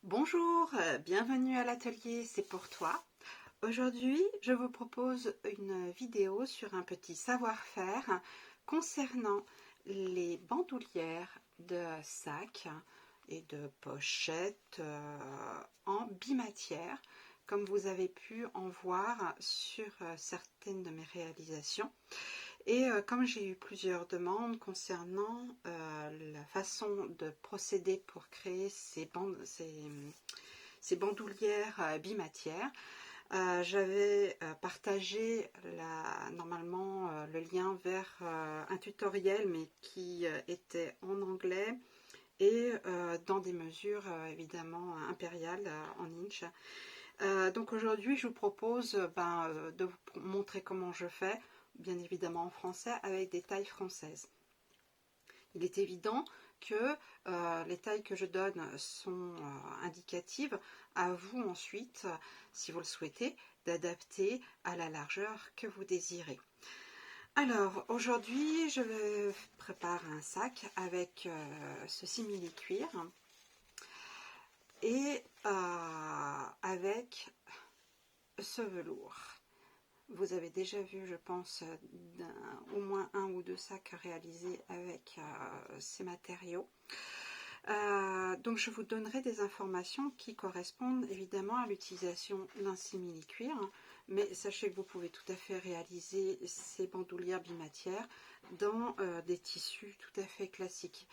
Bonjour, bienvenue à l'atelier C'est pour toi. Aujourd'hui, je vous propose une vidéo sur un petit savoir-faire concernant les bandoulières de sacs et de pochettes en bimatière, comme vous avez pu en voir sur certaines de mes réalisations. Et comme j'ai eu plusieurs demandes concernant la façon de procéder pour créer ces bandoulières bimatières, j'avais partagé normalement le lien vers un tutoriel, mais qui était en anglais et dans des mesures évidemment impériales en inch. Donc aujourd'hui, je vous propose de vous montrer comment je fais, bien évidemment en français, avec des tailles françaises. Il est évident que les tailles que je donne sont indicatives. À vous ensuite, si vous le souhaitez, d'adapter à la largeur que vous désirez. Alors aujourd'hui, je prépare un sac avec ce simili-cuir et avec ce velours. Vous avez déjà vu, je pense, au moins un ou deux sacs réalisés avec ces matériaux. Donc je vous donnerai des informations qui correspondent évidemment à l'utilisation d'un simili-cuir, mais sachez que vous pouvez tout à fait réaliser ces bandoulières bimatières dans des tissus tout à fait classiques.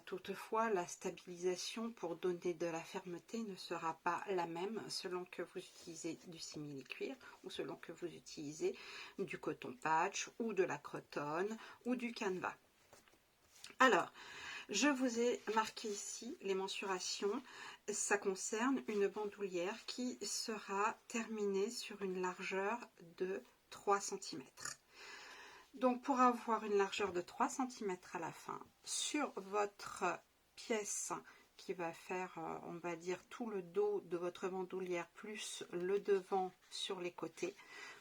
Toutefois, la stabilisation pour donner de la fermeté ne sera pas la même selon que vous utilisez du simili-cuir ou selon que vous utilisez du coton patch ou de la crotone ou du canevas. Alors, je vous ai marqué ici les mensurations. Ça concerne une bandoulière qui sera terminée sur une largeur de 3 cm. Donc pour avoir une largeur de 3 cm à la fin, sur votre pièce qui va faire, on va dire, tout le dos de votre bandoulière plus le devant sur les côtés,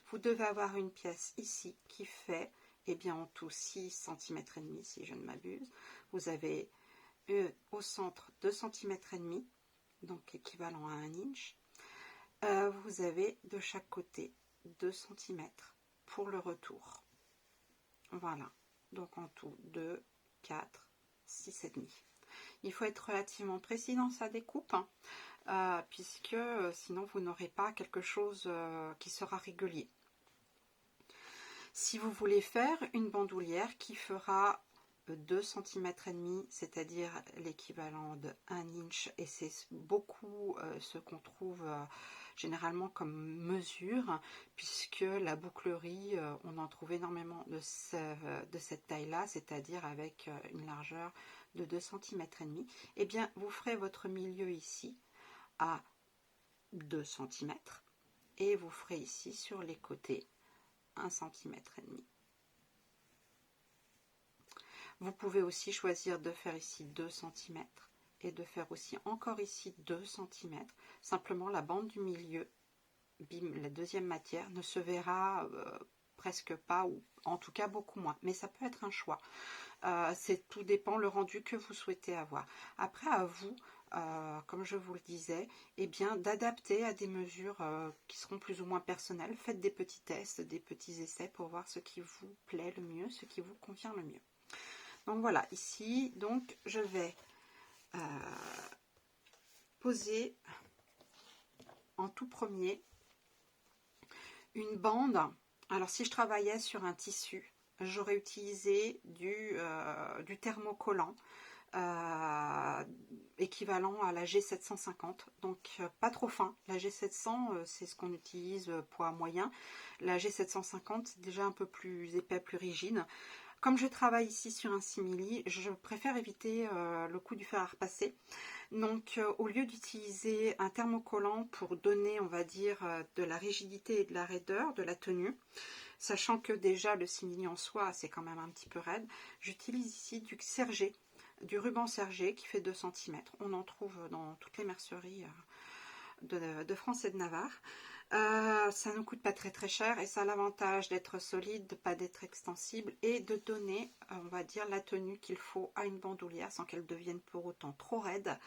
vous devez avoir une pièce ici qui fait, eh bien, en tout 6 cm et demi si je ne m'abuse. Vous avez au centre 2 cm et demi, donc équivalent à 1 inch. Vous avez de chaque côté 2 cm pour le retour. Voilà, donc en tout 2, 4, 6 et demi. Il faut être relativement précis dans sa découpe, puisque sinon vous n'aurez pas quelque chose qui sera régulier. Si vous voulez faire une bandoulière qui fera 2 cm et demi, c'est-à-dire l'équivalent de 1 inch, et c'est beaucoup ce qu'on trouve généralement comme mesure, puisque la bouclerie, on en trouve énormément de cette taille-là, c'est-à-dire avec une largeur de 2 cm et demi. Eh bien, vous ferez votre milieu ici à 2 cm et vous ferez ici sur les côtés 1 cm et demi. Vous pouvez aussi choisir de faire ici 2 cm et de faire aussi encore ici 2 cm. Simplement la bande du milieu, la deuxième matière, ne se verra presque pas, ou en tout cas beaucoup moins. Mais ça peut être un choix. Tout dépend le rendu que vous souhaitez avoir. Après, à vous, comme je vous le disais, eh bien d'adapter à des mesures qui seront plus ou moins personnelles. Faites des petits tests, des petits essais pour voir ce qui vous plaît le mieux, ce qui vous convient le mieux. Donc voilà, ici, donc je vais poser en tout premier une bande. Alors si je travaillais sur un tissu, j'aurais utilisé du thermocollant équivalent à la G750, donc pas trop fin. La G700 c'est ce qu'on utilise poids moyen. La G750 c'est déjà un peu plus épais, plus rigide. Comme je travaille ici sur un simili, je préfère éviter le coup du fer à repasser. Donc au lieu d'utiliser un thermocollant pour donner, on va dire, de la rigidité et de la raideur de la tenue, sachant que déjà le simili en soi c'est quand même un petit peu raide, j'utilise ici du sergé, du ruban sergé qui fait 2 cm. On en trouve dans toutes les merceries de France et de Navarre. Ça ne coûte pas très très cher et ça a l'avantage d'être solide, de pas d'être extensible et de donner, on va dire, la tenue qu'il faut à une bandoulière sans qu'elle devienne pour autant trop raide.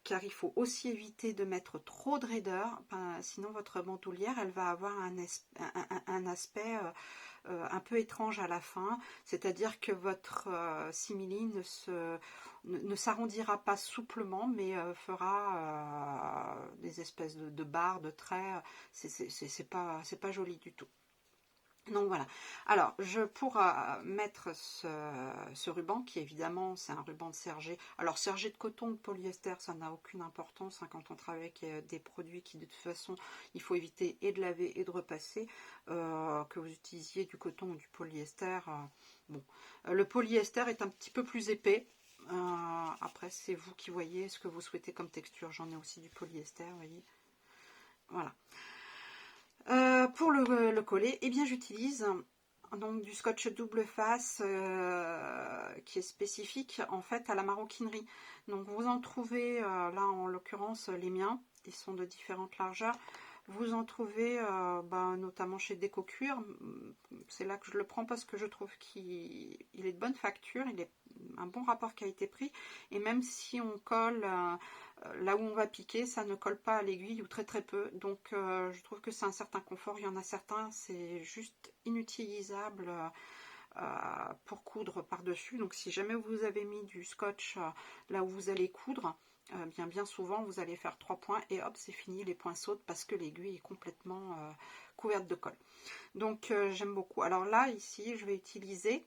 Car il faut aussi éviter de mettre trop de raideur, sinon votre bandoulière elle va avoir un aspect un peu étrange à la fin, c'est-à-dire que votre simili ne s'arrondira pas souplement, mais fera des espèces de barres, de traits. C'est pas joli du tout. Donc voilà. Alors, pour mettre ce ruban, qui évidemment, c'est un ruban de sergé. Alors, sergé de coton ou de polyester, ça n'a aucune importance hein, quand on travaille avec des produits qui, de toute façon, il faut éviter et de laver et de repasser. Que vous utilisiez du coton ou du polyester. Bon, le polyester est un petit peu plus épais. Après, c'est vous qui voyez ce que vous souhaitez comme texture. J'en ai aussi du polyester, vous voyez. Voilà. Pour le coller, eh bien j'utilise donc du scotch double face qui est spécifique en fait à la maroquinerie. Donc vous en trouvez là en l'occurrence les miens, ils sont de différentes largeurs. Vous en trouvez notamment chez Déco Cuir. C'est là que je le prends parce que je trouve qu'il est de bonne facture, il est un bon rapport qualité-prix. Et même si on colle là où on va piquer, ça ne colle pas à l'aiguille ou très très peu. Donc je trouve que c'est un certain confort. Il y en a certains, c'est juste inutilisable pour coudre par-dessus. Donc si jamais vous avez mis du scotch là où vous allez coudre, bien souvent vous allez faire 3 points et hop c'est fini, les points sautent parce que l'aiguille est complètement couverte de colle. Donc j'aime beaucoup. Alors là ici je vais utiliser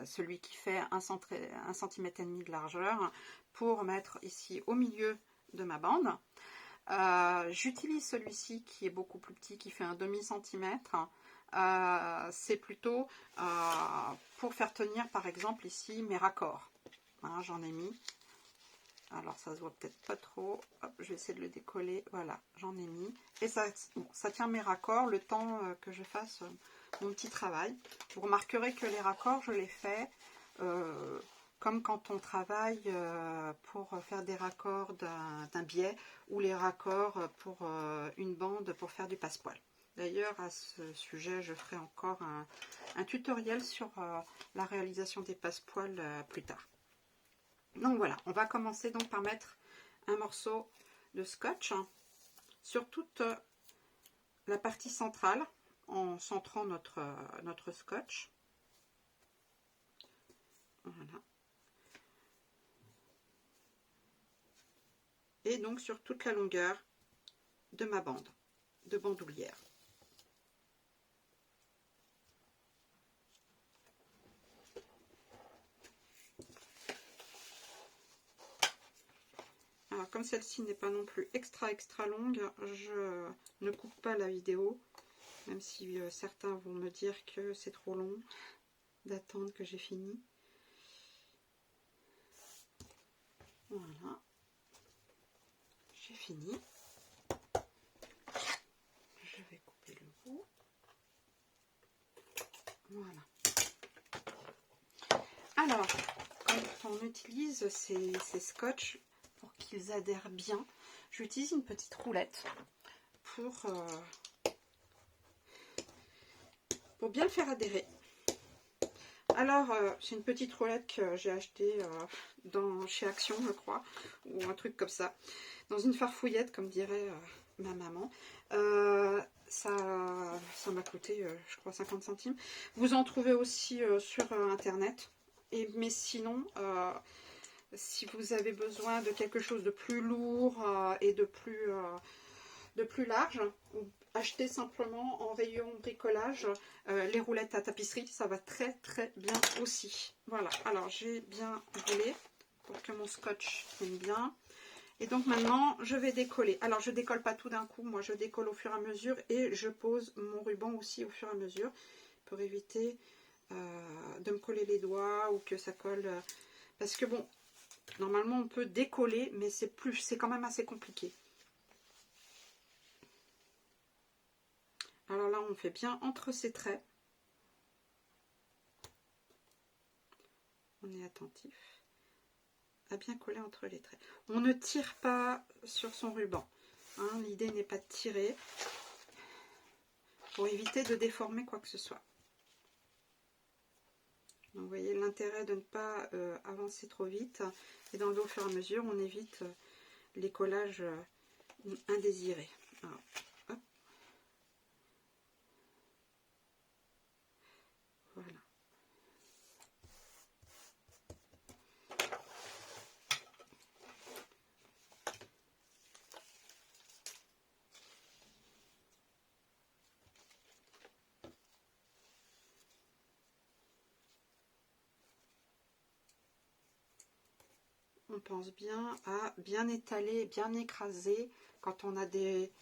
celui qui fait 1,5 cm de largeur pour mettre ici au milieu de ma bande. J'utilise celui-ci qui est beaucoup plus petit, qui fait un demi-centimètre. C'est plutôt pour faire tenir par exemple ici mes raccords. Hein, j'en ai mis. Alors ça se voit peut-être pas trop. Hop, je vais essayer de le décoller. Voilà, j'en ai mis. Et ça tient mes raccords le temps que je fasse mon petit travail. Vous remarquerez que les raccords, je les fais comme quand on travaille pour faire des raccords d'un biais ou les raccords pour une bande pour faire du passepoil. D'ailleurs, à ce sujet, je ferai encore un tutoriel sur la réalisation des passepoils plus tard. Donc voilà, on va commencer donc par mettre un morceau de scotch sur toute la partie centrale en centrant notre scotch. Voilà. Et donc sur toute la longueur de ma bande de bandoulière. Alors comme celle-ci n'est pas non plus extra longue, je ne coupe pas la vidéo, même si certains vont me dire que c'est trop long d'attendre que j'ai fini. Voilà, j'ai fini. Je vais couper le bout. Voilà. Alors, quand on utilise ces scotch, pour qu'ils adhèrent bien, j'utilise une petite roulette pour bien le faire adhérer. Alors, c'est une petite roulette que j'ai achetée chez Action, je crois, ou un truc comme ça, dans une farfouillette, comme dirait ma maman. Ça m'a coûté, je crois, 50 centimes. Vous en trouvez aussi sur Internet. Mais sinon, si vous avez besoin de quelque chose de plus lourd et de plus large, achetez simplement en rayon bricolage les roulettes à tapisserie, ça va très bien aussi. Voilà, alors j'ai bien roulé pour que mon scotch tienne bien. Et donc maintenant je vais décoller. Alors je décolle pas tout d'un coup, moi je décolle au fur et à mesure et je pose mon ruban aussi au fur et à mesure pour éviter de me coller les doigts ou que ça colle. Parce que bon, normalement on peut décoller, mais c'est quand même assez compliqué. Alors là, on fait bien entre ces traits. On est attentif à bien coller entre les traits. On ne tire pas sur son ruban. Hein, l'idée n'est pas de tirer pour éviter de déformer quoi que ce soit. Donc, vous voyez l'intérêt de ne pas avancer trop vite et d'enlever au fur et à mesure, on évite les collages indésirés. Alors, hop. Voilà. On pense bien à bien étaler, bien écraser quand on a des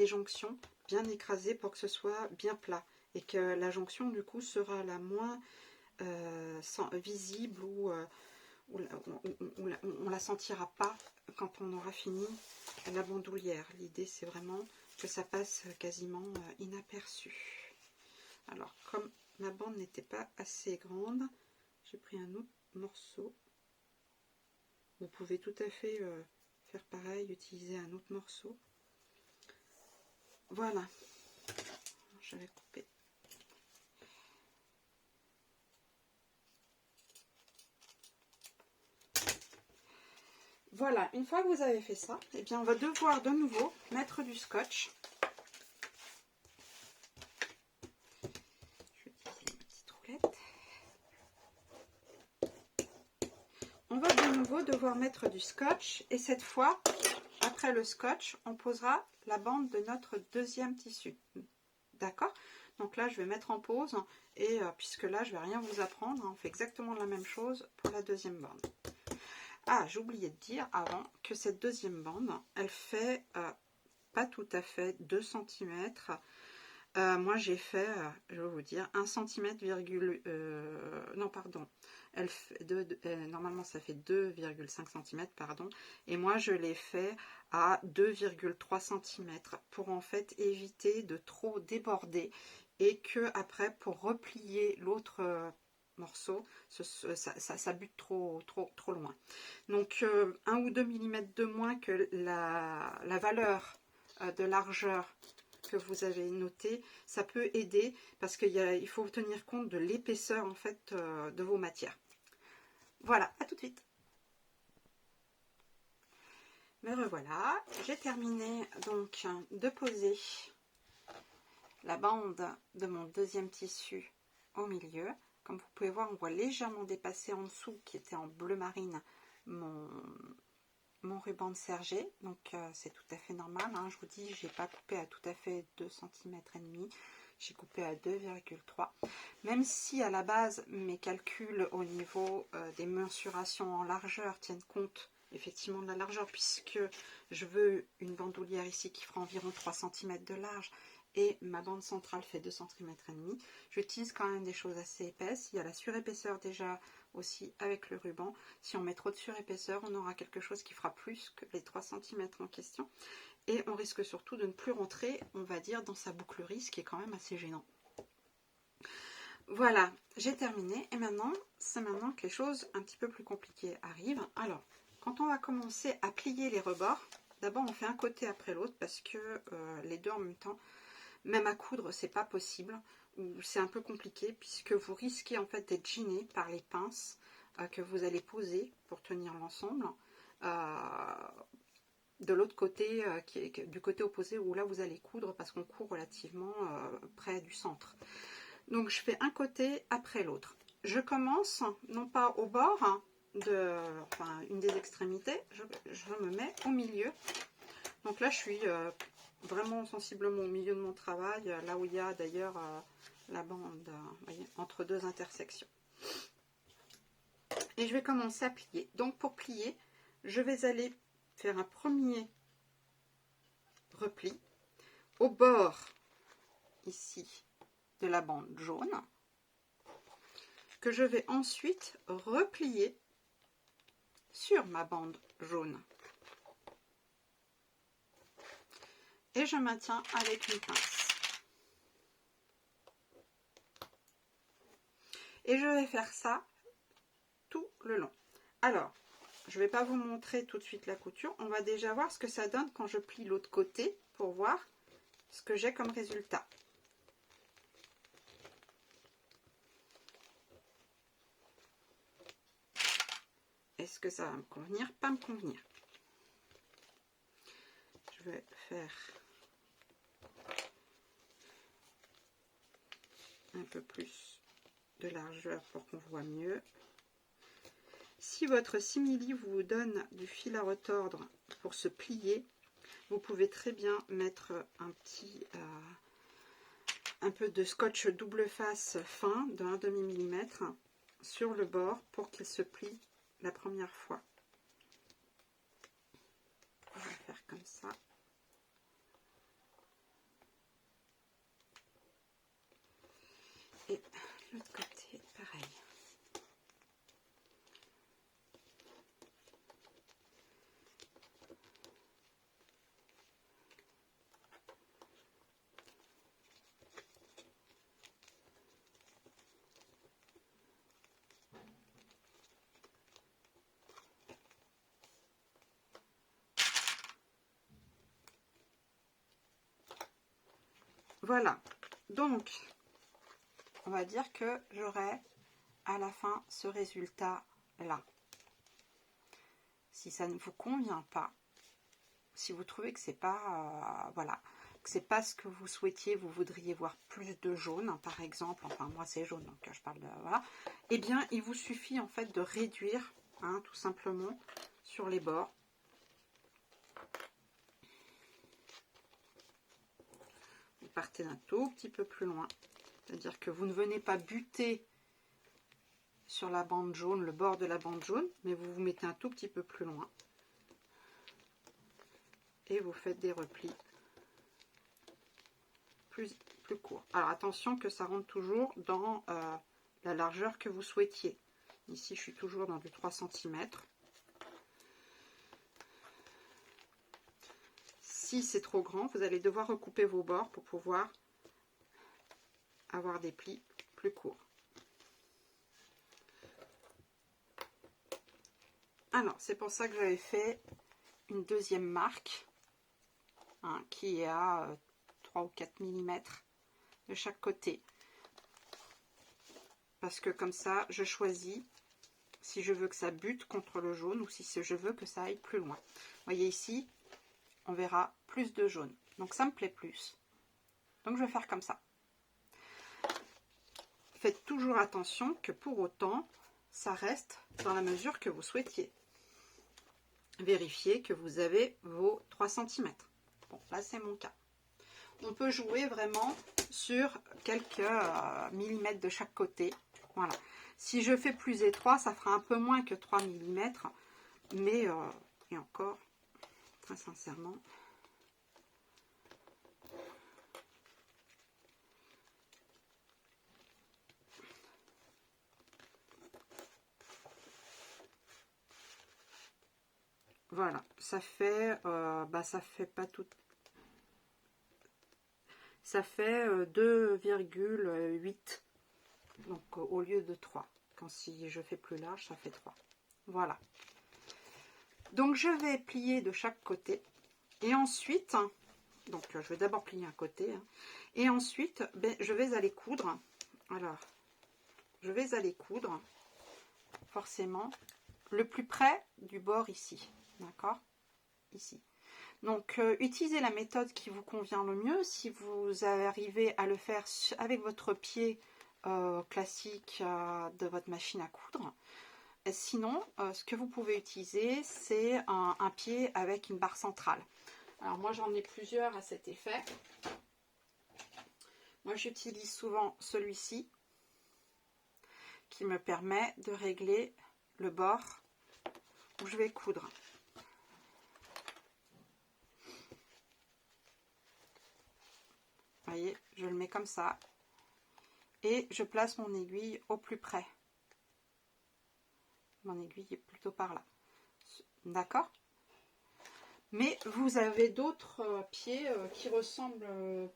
jonctions, bien écraser pour que ce soit bien plat et que la jonction du coup sera la moins visible ou on la sentira pas quand on aura fini la bandoulière. L'idée c'est vraiment que ça passe quasiment inaperçu. Alors comme ma bande n'était pas assez grande, j'ai pris un autre morceau. Vous pouvez tout à fait faire pareil, utiliser un autre morceau. Voilà, je vais couper. Voilà, une fois que vous avez fait ça, eh bien on va devoir de nouveau mettre du scotch. Je vais utiliser une petite roulette. On va de nouveau devoir mettre du scotch et cette fois, après le scotch, on posera la bande de notre deuxième tissu. D'accord? Donc là, je vais mettre en pause et puisque là, je ne vais rien vous apprendre, hein, on fait exactement la même chose pour la deuxième bande. Ah, j'ai oublié de dire avant que cette deuxième bande, elle fait pas tout à fait 2 cm. Moi, j'ai fait, je vais vous dire, 1 cm, non, pardon. Elle fait normalement, ça fait 2,5 cm, pardon. Et moi, je l'ai fait à 2,3 cm pour en fait éviter de trop déborder et que après, pour replier l'autre morceau, ça bute trop loin. Donc 1 ou 2 mm de moins que la valeur de largeur que vous avez noté, ça peut aider parce qu'il faut tenir compte de l'épaisseur en fait de vos matières. Voilà, à tout de suite. Me revoilà, j'ai terminé donc de poser la bande de mon deuxième tissu au milieu. Comme vous pouvez voir, on voit légèrement dépasser en dessous, qui était en bleu marine, mon ruban de serger. Donc c'est tout à fait normal, hein. Je vous dis, j'ai pas coupé à tout à fait 2 cm et demi. J'ai coupé à 2,3. Même si à la base, mes calculs au niveau des mensurations en largeur tiennent compte effectivement de la largeur, puisque je veux une bandoulière ici qui fera environ 3 cm de large et ma bande centrale fait 2 cm et demi. J'utilise quand même des choses assez épaisses. Il y a la surépaisseur déjà aussi avec le ruban. Si on met trop de surépaisseur, on aura quelque chose qui fera plus que les 3 cm en question. Et on risque surtout de ne plus rentrer, on va dire, dans sa bouclerie, ce qui est quand même assez gênant. Voilà, j'ai terminé. Et maintenant, c'est maintenant que les choses un petit peu plus compliquées arrivent. Alors, quand on va commencer à plier les rebords, d'abord on fait un côté après l'autre parce que les deux en même temps, même à coudre, c'est pas possible. Ou c'est un peu compliqué puisque vous risquez en fait d'être gêné par les pinces que vous allez poser pour tenir l'ensemble. De l'autre côté, du côté opposé où là vous allez coudre parce qu'on coud relativement près du centre. Donc je fais un côté après l'autre. Je commence non pas au bord enfin une des extrémités, je me mets au milieu. Donc là je suis vraiment sensiblement au milieu de mon travail, là où il y a d'ailleurs la bande, voyez, entre deux intersections. Et je vais commencer à plier. Donc pour plier, je vais aller faire un premier repli au bord ici de la bande jaune que je vais ensuite replier sur ma bande jaune et je maintiens avec une pince et je vais faire ça tout le long. Alors je ne vais pas vous montrer tout de suite la couture. On va déjà voir ce que ça donne quand je plie l'autre côté pour voir ce que j'ai comme résultat. Est-ce que ça va me convenir? Pas me convenir. Je vais faire un peu plus de largeur pour qu'on voit mieux. Si votre simili vous donne du fil à retordre pour se plier, vous pouvez très bien mettre un peu de scotch double face fin de 1/2 mm sur le bord pour qu'il se plie la première fois. On va faire comme ça. Et l'autre côté, pareil. Voilà, donc on va dire que j'aurai à la fin ce résultat là. Si ça ne vous convient pas, si vous trouvez que c'est pas voilà, que c'est pas ce que vous souhaitiez, vous voudriez voir plus de jaune, hein, par exemple, enfin moi c'est jaune donc je parle de voilà, et bien il vous suffit en fait de réduire, hein, tout simplement sur les bords. Vous partez d'un tout petit peu plus loin, c'est-à-dire que vous ne venez pas buter sur la bande jaune, le bord de la bande jaune, mais vous vous mettez un tout petit peu plus loin et vous faites des replis plus courts. Alors attention que ça rentre toujours dans la largeur que vous souhaitiez. Ici je suis toujours dans du 3 cm. Si c'est trop grand, vous allez devoir recouper vos bords pour pouvoir avoir des plis plus courts. Alors c'est pour ça que j'avais fait une deuxième marque, hein, qui est à 3 ou 4 mm de chaque côté, parce que comme ça je choisis si je veux que ça bute contre le jaune ou si je veux que ça aille plus loin. Vous voyez ici, on verra plus de jaune, donc ça me plaît plus, donc je vais faire comme ça. Faites toujours attention que pour autant ça reste dans la mesure que vous souhaitiez. Vérifiez que vous avez vos 3 cm. Bon, là c'est mon cas. On peut jouer vraiment sur quelques millimètres de chaque côté. Voilà. Si je fais plus étroit, ça fera un peu moins que 3 mm. Mais, et encore, très sincèrement, voilà, ça fait, ça fait pas tout. Ça fait 2,8, donc au lieu de 3. Quand si je fais plus large, ça fait 3. Voilà. Donc je vais plier de chaque côté. Et ensuite, donc je vais d'abord plier un côté. Hein, et ensuite, je vais aller coudre. Alors, je vais aller coudre, forcément, le plus près du bord ici. D'accord? Ici. Donc, utilisez la méthode qui vous convient le mieux. Si vous arrivez à le faire avec votre pied classique de votre machine à coudre. Et sinon, ce que vous pouvez utiliser, c'est un pied avec une barre centrale. Alors, moi, j'en ai plusieurs à cet effet. Moi, j'utilise souvent celui-ci qui me permet de régler le bord où je vais coudre. Vous voyez, je le mets comme ça et je place mon aiguille au plus près. Mon aiguille est plutôt par là. D'accord? Mais vous avez d'autres pieds qui ressemblent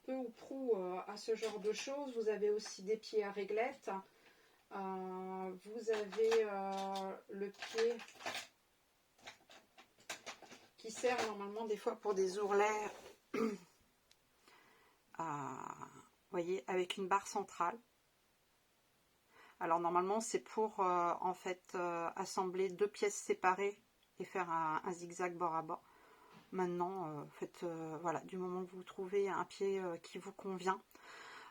peu ou prou à ce genre de choses. Vous avez aussi des pieds à réglettes. Vous avez le pied qui sert normalement des fois pour des ourlets, voyez, avec une barre centrale. Alors normalement c'est pour en fait assembler deux pièces séparées et faire un zigzag bord à bord. Maintenant, faites, voilà, du moment que vous trouvez un pied qui vous convient,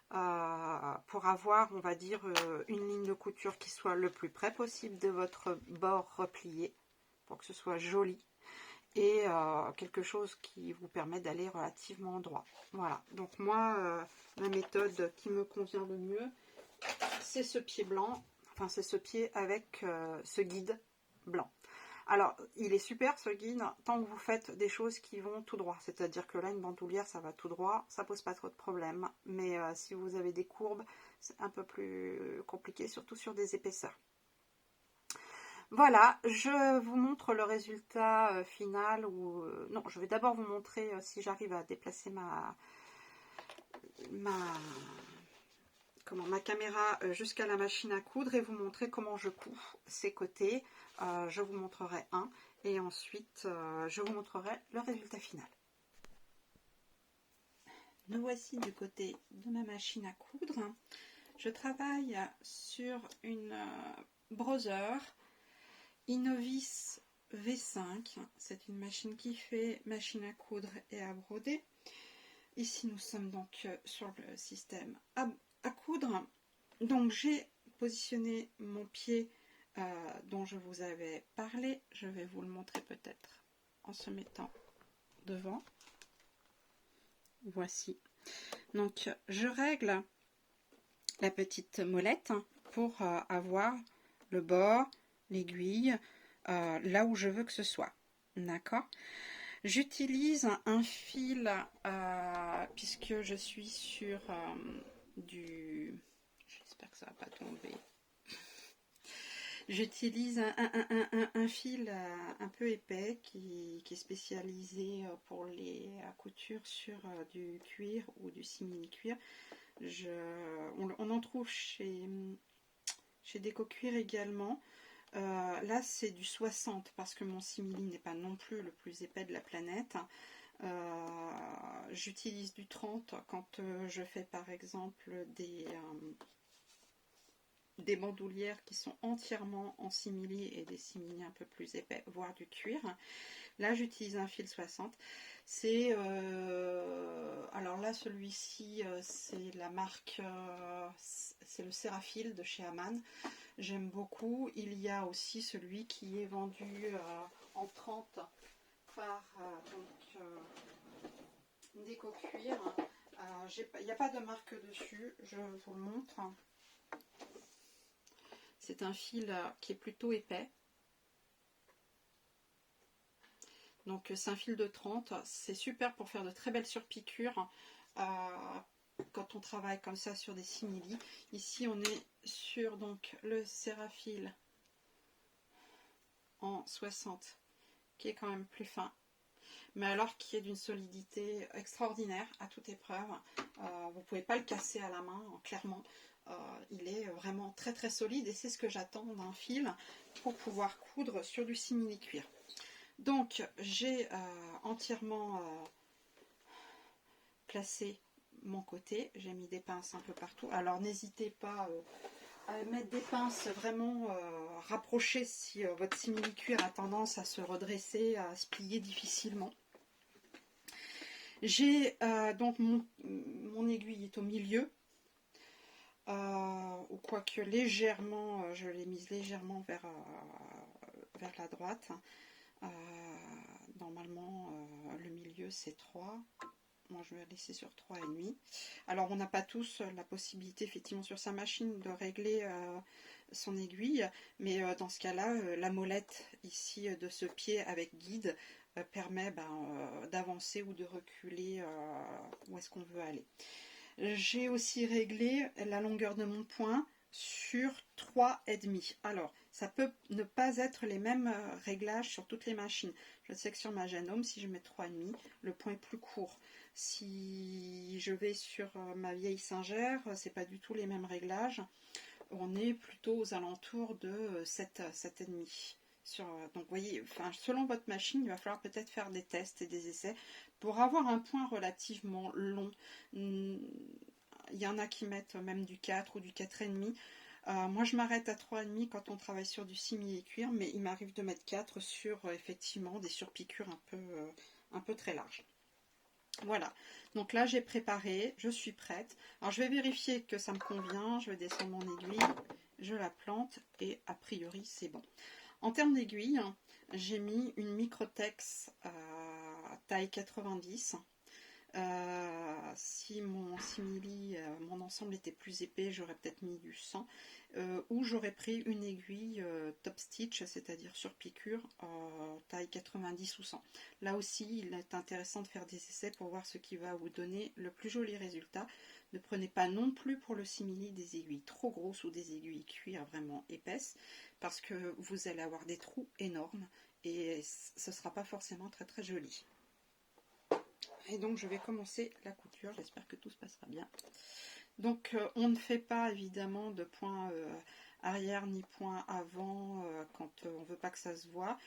pour avoir, on va dire, une ligne de couture qui soit le plus près possible de votre bord replié, pour que ce soit joli, et quelque chose qui vous permet d'aller relativement droit. Voilà, donc moi, la méthode qui me convient le mieux, c'est ce pied blanc, enfin c'est ce pied avec ce guide blanc. Alors, il est super ce guide tant que vous faites des choses qui vont tout droit. C'est-à-dire que là, une bandoulière, ça va tout droit, ça pose pas trop de problèmes. Mais si vous avez des courbes, c'est un peu plus compliqué, surtout sur des épaisseurs. Voilà, je vous montre le résultat final. Non, je vais d'abord vous montrer si j'arrive à déplacer ma caméra jusqu'à la machine à coudre et vous montrer comment je couds ces côtés. Je vous montrerai un et ensuite je vous montrerai le résultat final. Nous voici du côté de ma machine à coudre. Je travaille sur une Brother Innovis V5. C'est une machine qui fait machine à coudre et à broder. Ici nous sommes donc sur le système à coudre. Donc j'ai positionné mon pied dont je vous avais parlé. Je vais vous le montrer peut-être en se mettant devant. Voici. Donc je règle la petite molette pour avoir le bord, l'aiguille, là où je veux que ce soit. D'accord ? J'utilise un fil, puisque je suis sur du... J'espère que ça ne va pas tomber. J'utilise un fil un peu épais qui est spécialisé pour les coutures sur du cuir ou du simili-cuir. On en trouve chez Déco Cuir également. Là c'est du 60 parce que mon simili n'est pas non plus le plus épais de la planète. J'utilise du 30 quand je fais par exemple des bandoulières qui sont entièrement en simili et des simili un peu plus épais, voire du cuir. Là j'utilise un fil 60. C'est alors là celui-ci c'est la marque c'est le Cérafil de chez Aman. J'aime beaucoup. Il y a aussi celui qui est vendu en 30 par Déco Cuir. Il n'y a pas de marque dessus, je vous le montre. C'est un fil qui est plutôt épais. Donc c'est un fil de 30. C'est super pour faire de très belles surpiqûres quand on travaille comme ça sur des simili. Ici on est sur donc le Cérafil en 60 qui est quand même plus fin, mais alors qui est d'une solidité extraordinaire à toute épreuve. Vous ne pouvez pas le casser à la main, clairement. Il est vraiment très très solide et c'est ce que j'attends d'un fil pour pouvoir coudre sur du simili cuir. Donc j'ai entièrement placé mon côté, j'ai mis des pinces un peu partout. Alors n'hésitez pas à mettre des pinces vraiment rapprochées si votre simili cuir a tendance à se redresser, à se plier difficilement. J'ai donc mon aiguille est au milieu, ou quoique légèrement, je l'ai mise légèrement vers la droite. Normalement le milieu c'est 3. Moi je vais laisser sur 3,5. Alors on n'a pas tous la possibilité effectivement sur sa machine de régler son aiguille, mais dans ce cas là la molette ici de ce pied avec guide permet d'avancer ou de reculer où est-ce qu'on veut aller. J'ai aussi réglé la longueur de mon point sur 3,5. Alors, ça peut ne pas être les mêmes réglages sur toutes les machines. Je sais que sur ma Janome, si je mets 3,5, le point est plus court. Si je vais sur ma vieille Singer, c'est pas du tout les mêmes réglages. On est plutôt aux alentours de 7,5 Donc vous voyez, enfin, selon votre machine, il va falloir peut-être faire des tests et des essais pour avoir un point relativement long. Il y en a qui mettent même du 4 ou du 4,5. Moi je m'arrête à 3,5 quand on travaille sur du simili-cuir, mais il m'arrive de mettre 4 sur effectivement des surpiqûres un peu très larges. Voilà, donc là j'ai préparé, je suis prête. Alors je vais vérifier que ça me convient, je vais descendre mon aiguille, je la plante et a priori c'est bon. En termes d'aiguille, j'ai mis une Microtex taille 90. Si mon simili, mon ensemble était plus épais, j'aurais peut-être mis du 100. Ou j'aurais pris une aiguille top stitch, c'est-à-dire sur piqûre, taille 90 ou 100. Là aussi, il est intéressant de faire des essais pour voir ce qui va vous donner le plus joli résultat. Ne prenez pas non plus pour le simili des aiguilles trop grosses ou des aiguilles cuir vraiment épaisses, parce que vous allez avoir des trous énormes et ce ne sera pas forcément très très joli. Et donc je vais commencer la couture, j'espère que tout se passera bien. Donc on ne fait pas évidemment de point arrière ni point avant quand on ne veut pas que ça se voit.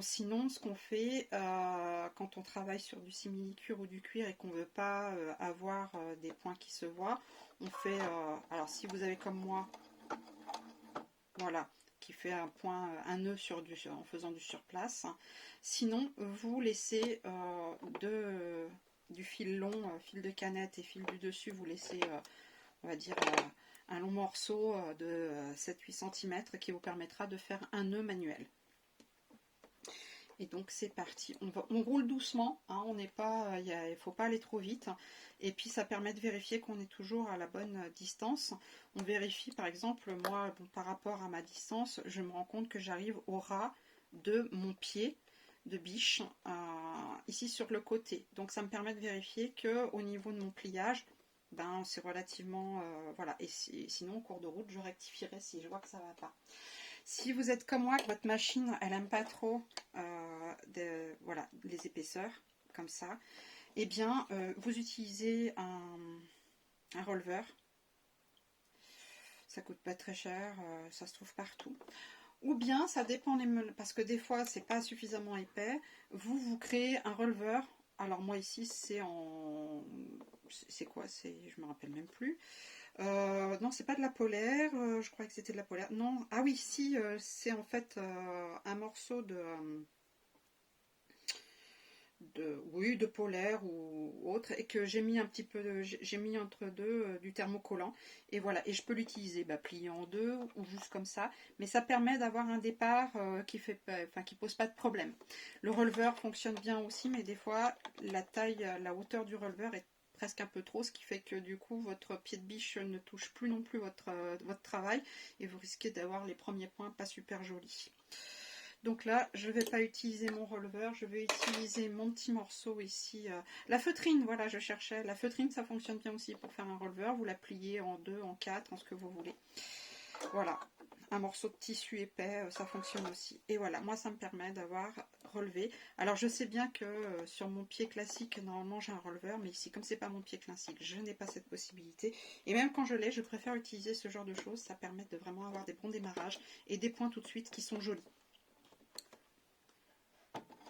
Sinon ce qu'on fait quand on travaille sur du simili-cuir ou du cuir et qu'on ne veut pas avoir des points qui se voient, on fait, alors si vous avez comme moi, voilà, qui fait un point, un nœud en faisant du surplace. Sinon, vous laissez du fil long, fil de canette et fil du dessus, vous laissez, on va dire, un long morceau de 7-8 cm qui vous permettra de faire un nœud manuel. Et donc c'est parti, on roule doucement, hein, on n'est pas, il ne faut pas aller trop vite, et puis ça permet de vérifier qu'on est toujours à la bonne distance. On vérifie par exemple, moi par rapport à ma distance, je me rends compte que j'arrive au ras de mon pied de biche, ici sur le côté, donc ça me permet de vérifier que au niveau de mon pliage, ben, c'est relativement, voilà, et sinon au cours de route je rectifierai si je vois que ça ne va pas. Si vous êtes comme moi, que votre machine, elle n'aime pas trop voilà, les épaisseurs, comme ça, eh bien, vous utilisez un releveur. Ça coûte pas très cher, ça se trouve partout. Ou bien, ça dépend, parce que des fois, c'est pas suffisamment épais, vous créez un releveur. Alors moi ici, c'est en... C'est quoi? Je me rappelle même plus. Non, c'est pas de la polaire, je croyais que c'était de la polaire. Non, ah oui, si, c'est en fait un morceau de polaire ou autre, et que j'ai mis un petit peu, j'ai mis entre deux du thermocollant, et voilà, et je peux l'utiliser plié en deux ou juste comme ça, mais ça permet d'avoir un départ qui pose pas de problème. Le releveur fonctionne bien aussi, mais des fois la taille, la hauteur du releveur est presque un peu trop, ce qui fait que du coup votre pied de biche ne touche plus non plus votre travail, et vous risquez d'avoir les premiers points pas super jolis. Donc là, je ne vais pas utiliser mon releveur, je vais utiliser mon petit morceau ici. La feutrine, voilà, je cherchais. La feutrine, ça fonctionne bien aussi pour faire un releveur. Vous la pliez en 2, en 4, en ce que vous voulez. Voilà, un morceau de tissu épais, ça fonctionne aussi. Et voilà, moi, ça me permet d'avoir relevé. Alors, je sais bien que sur mon pied classique, normalement, j'ai un releveur. Mais ici, comme c'est pas mon pied classique, je n'ai pas cette possibilité. Et même quand je l'ai, je préfère utiliser ce genre de choses. Ça permet de vraiment avoir des bons démarrages et des points tout de suite qui sont jolis.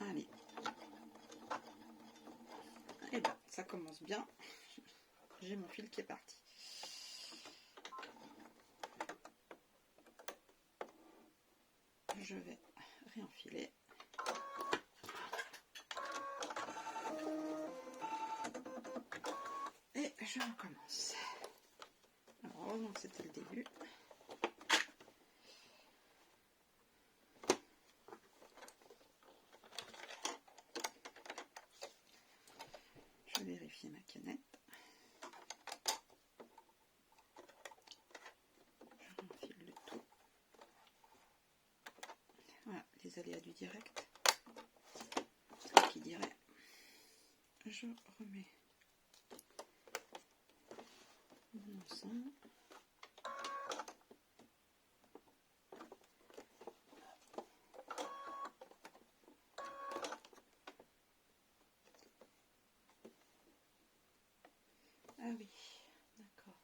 Allez. Et bien, ça commence bien. J'ai mon fil qui est parti. Je vais réenfiler. Et je recommence. Alors, heureusement que c'était le début. Je vais vérifier ma canette. Je réenfile le tout. Voilà, les aléas du direct. Ce qui dirait. Je remets mon ensemble. Ah oui, d'accord.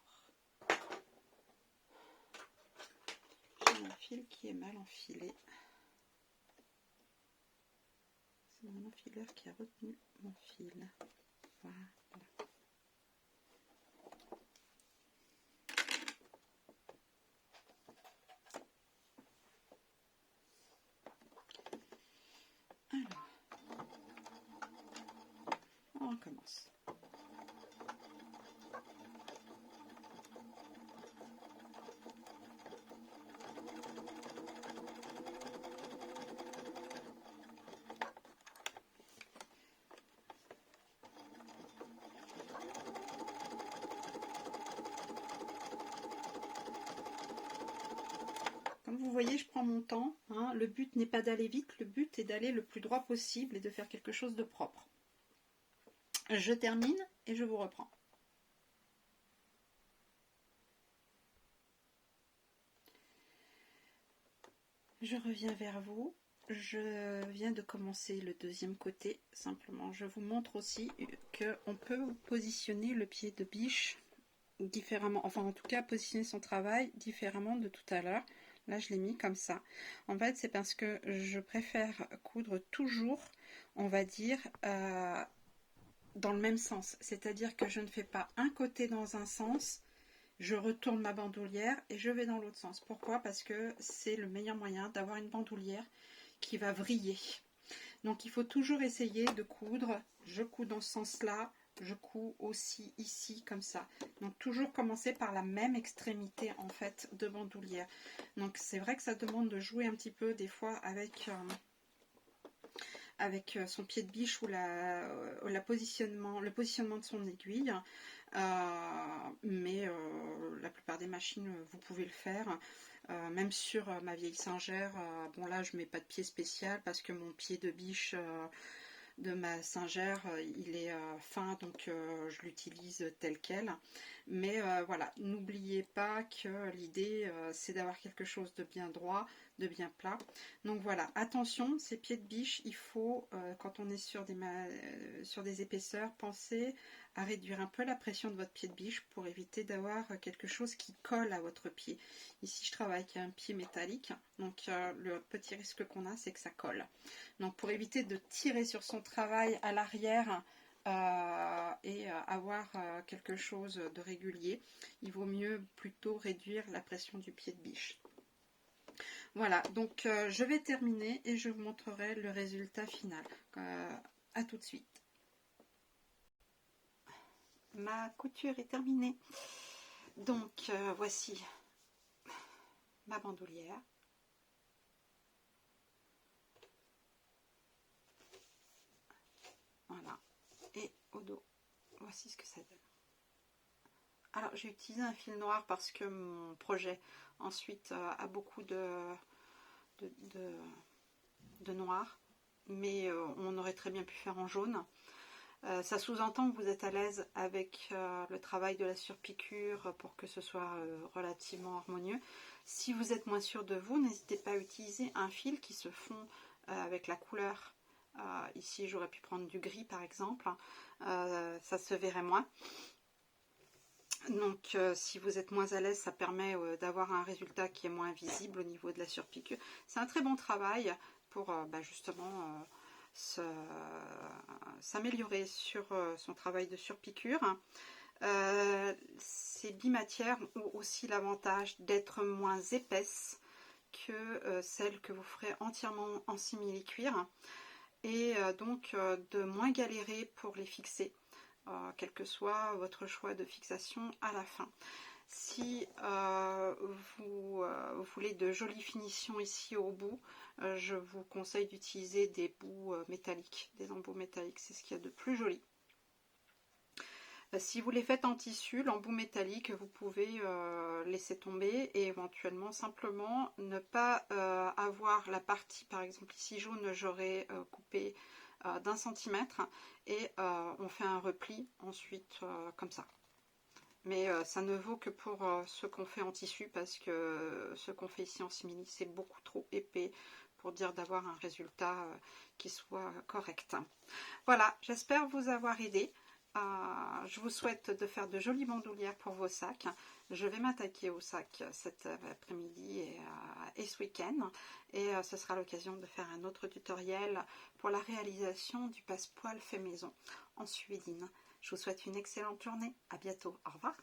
J'ai un fil qui est mal enfilé. mon enfileur qui a retenu mon fil. Voilà. Alors, on recommence. Comme vous voyez, je prends mon temps. Hein. Le but n'est pas d'aller vite, le but est d'aller le plus droit possible et de faire quelque chose de propre. Je termine et je vous reprends. Je reviens vers vous. Je viens de commencer le deuxième côté. Simplement, je vous montre aussi qu'on peut positionner le pied de biche différemment. Enfin, en tout cas, positionner son travail différemment de tout à l'heure. Là, je l'ai mis comme ça. En fait, c'est parce que je préfère coudre toujours, on va dire, dans le même sens. C'est-à-dire que je ne fais pas un côté dans un sens, je retourne ma bandoulière et je vais dans l'autre sens. Pourquoi? Parce que c'est le meilleur moyen d'avoir une bandoulière qui va vriller. Donc, il faut toujours essayer de coudre. Je couds dans ce sens-là. Je couds aussi ici comme ça. Donc toujours commencer par la même extrémité en fait de bandoulière. Donc c'est vrai que ça demande de jouer un petit peu des fois avec son pied de biche ou le positionnement de son aiguille. Mais la plupart des machines vous pouvez le faire. Même sur ma vieille Singère, bon là je mets pas de pied spécial parce que mon pied de biche de ma Singère, il est fin, donc je l'utilise tel quel. Mais voilà, n'oubliez pas que l'idée c'est d'avoir quelque chose de bien droit, de bien plat. Donc voilà, attention, ces pieds de biche, il faut, quand on est sur des épaisseurs, penser à réduire un peu la pression de votre pied de biche pour éviter d'avoir quelque chose qui colle à votre pied. Ici, je travaille avec un pied métallique, donc le petit risque qu'on a, c'est que ça colle. Donc pour éviter de tirer sur son travail à l'arrière et avoir quelque chose de régulier, il vaut mieux plutôt réduire la pression du pied de biche. Voilà, donc je vais terminer et je vous montrerai le résultat final. À tout de suite. Ma couture est terminée. Donc voici ma bandoulière. Voilà. Et au dos, voici ce que ça donne. Alors j'ai utilisé un fil noir parce que mon projet ensuite a beaucoup de noir. Mais on aurait très bien pu faire en jaune. Ça sous-entend que vous êtes à l'aise avec le travail de la surpiqûre pour que ce soit relativement harmonieux. Si vous êtes moins sûr de vous, n'hésitez pas à utiliser un fil qui se fond avec la couleur. Ici, j'aurais pu prendre du gris par exemple. Ça se verrait moins. Donc, si vous êtes moins à l'aise, ça permet d'avoir un résultat qui est moins visible au niveau de la surpiqûre. C'est un très bon travail pour justement s'améliorer sur son travail de surpiqûre. Ces bimatières ont aussi l'avantage d'être moins épaisses que celles que vous ferez entièrement en simili-cuir et donc de moins galérer pour les fixer, quel que soit votre choix de fixation à la fin. Si vous voulez de jolies finitions ici au bout, je vous conseille d'utiliser des bouts métalliques, des embouts métalliques, c'est ce qu'il y a de plus joli. Si vous les faites en tissu, l'embout métallique, vous pouvez laisser tomber et éventuellement simplement ne pas avoir la partie, par exemple ici jaune, j'aurais coupé d'1 centimètre et on fait un repli ensuite comme ça. Mais ça ne vaut que pour ce qu'on fait en tissu parce que ce qu'on fait ici en simili, c'est beaucoup trop épais pour dire d'avoir un résultat qui soit correct. Voilà, j'espère vous avoir aidé. Je vous souhaite de faire de jolies bandoulières pour vos sacs. Je vais m'attaquer aux sacs cet après-midi et ce week-end. Et ce sera l'occasion de faire un autre tutoriel pour la réalisation du passepoil fait maison en suédine. Je vous souhaite une excellente journée. À bientôt. Au revoir.